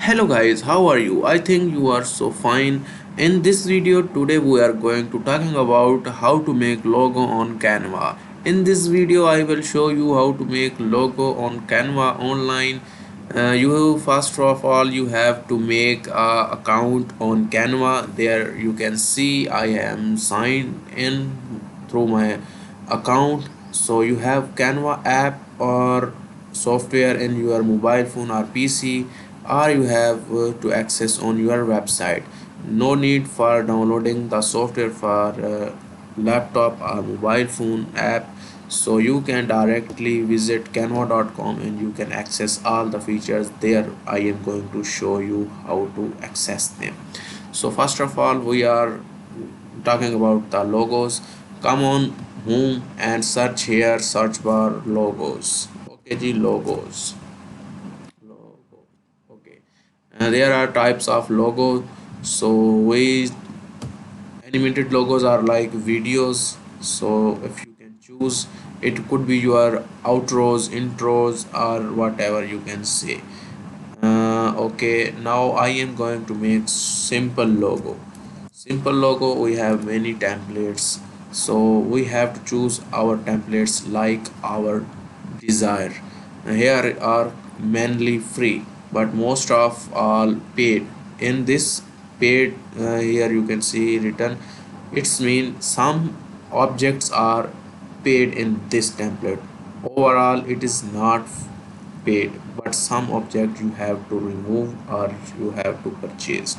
Hello guys, how are you? I think you are so fine. In this video today we are going to talking about how to make logo on Canva. In this video I will show you how to make logo on Canva online. You first of all you have to make a account on Canva. There you can see I am signed in through my account. So you have Canva app or software in your mobile phone or PC, or you have to access on your website. No need for downloading the software for laptop or mobile phone app. So you can directly visit canva.com and you can access all the features there. I am going to show you how to access them. So first of all we are talking about the logos. Come on home and search here, search bar logos. Okay ji, logos. Logo. Okay, and there are types of logo. So we animated logos are like videos. So if you can choose, it could be your outros, intros, or whatever you can say. Okay, now I am going to make simple logo. Simple logo, we have many templates, so we have to choose our templates like our desire. Here are mainly free, but most of all paid. In this paid, here you can see written, it's mean some objects are paid in this template. Overall it is not paid, but some object you have to remove or you have to purchase.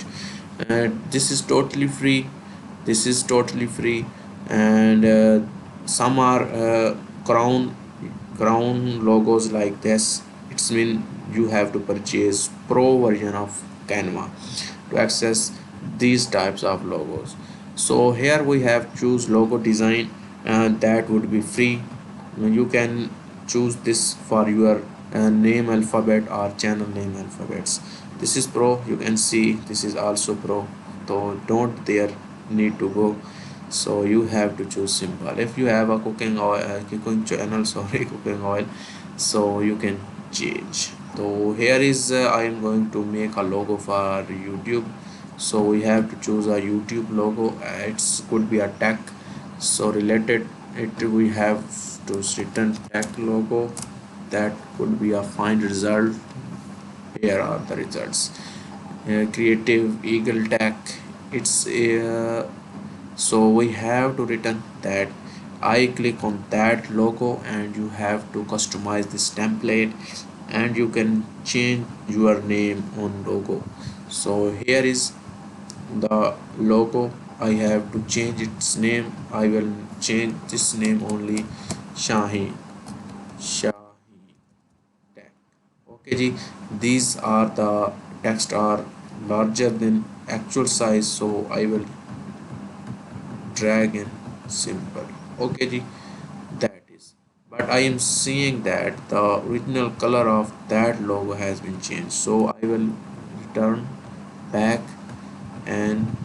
And this is totally free, this is totally free. And some are crown logos like this. It's mean you have to purchase pro version of Canva to access these types of logos. So here we have choose logo design, and that would be free. You can choose this for your name alphabet or channel name alphabets. This is pro, you can see this is also pro, so don't there need to go. So you have to choose simple. If you have a cooking oil, cooking channel, sorry, cooking oil, so you can change. So here is I am going to make a logo for YouTube. So we have to choose a YouTube logo. It's could be a tech, so related it we have to written tech logo. That could be a find result. Here are the results. Creative eagle tech, it's so we have to return that. I click on that logo and you have to customize this template, and you can change your name on logo. So here is the logo. I have to change its name. I will change this name only Shahi. Shahi tag. Okay ji, these are the text are larger than actual size, so I will drag in simple. Okay ji, that is, but I am seeing that the original color of that logo has been changed, so I will return back and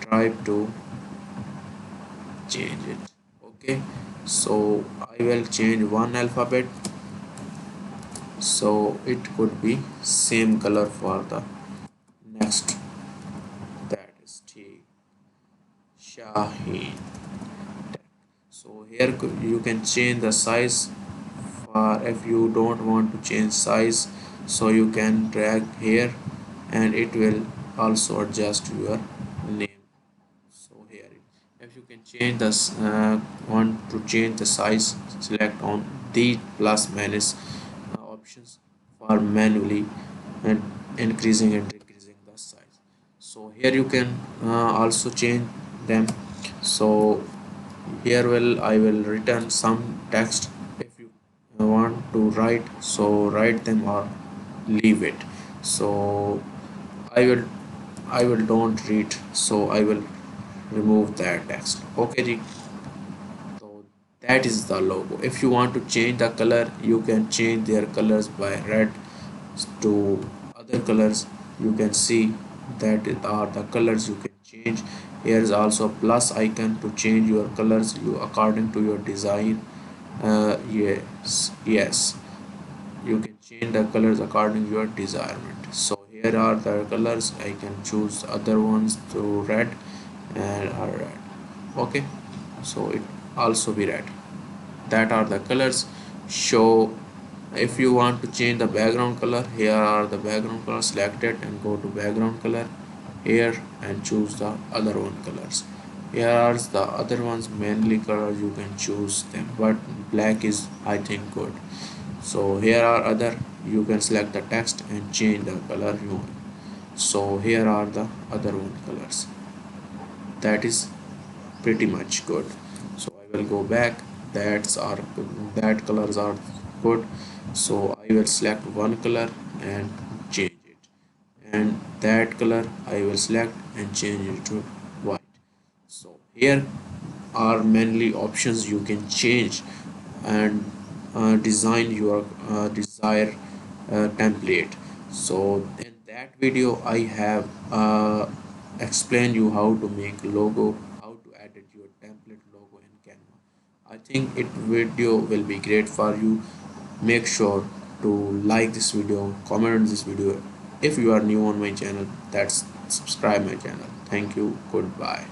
try to change it. Okay, so I will change one alphabet, so it could be same color for the next. That is T Shaheen. So here you can change the size for if you don't want to change size, so you can drag here and it will also adjust your name. So here if you can change this, want to change the size, select on the plus minus options for manually and increasing and decreasing the size. So here you can also change them. So here I will return some text. If you want to write, so write them or leave it. So I will don't read, so I will remove that text. Okay ji. So that is the logo. If you want to change the color, you can change their colors by red to other colors. You can see that are the colors you can change. Here is also plus icon to change your colors you according to your design. Yes, you can change the colors according to your desirement. So here are the colors. I can choose other ones to red and are red. Okay, so it also be red. That are the colors. Show if you want to change the background color, here are the background color. Select it and go to background color here and choose the other one colors. Here are the other ones, mainly colors, you can choose them, but black is I think good. So here are other, you can select the text and change the color you want. So here are the other one colors, that is pretty much good. So I will go back, that colors are good. So I will select one color and change it, and that color I will select and change it to white. So here are mainly options you can change and design your desired template. So in that video I have explained you how to make logo, how to edit your template logo in Canva. I think it video will be great for you. Make sure to like this video, comment on this video. If you are new on my channel, that's subscribe my channel. Thank you, goodbye.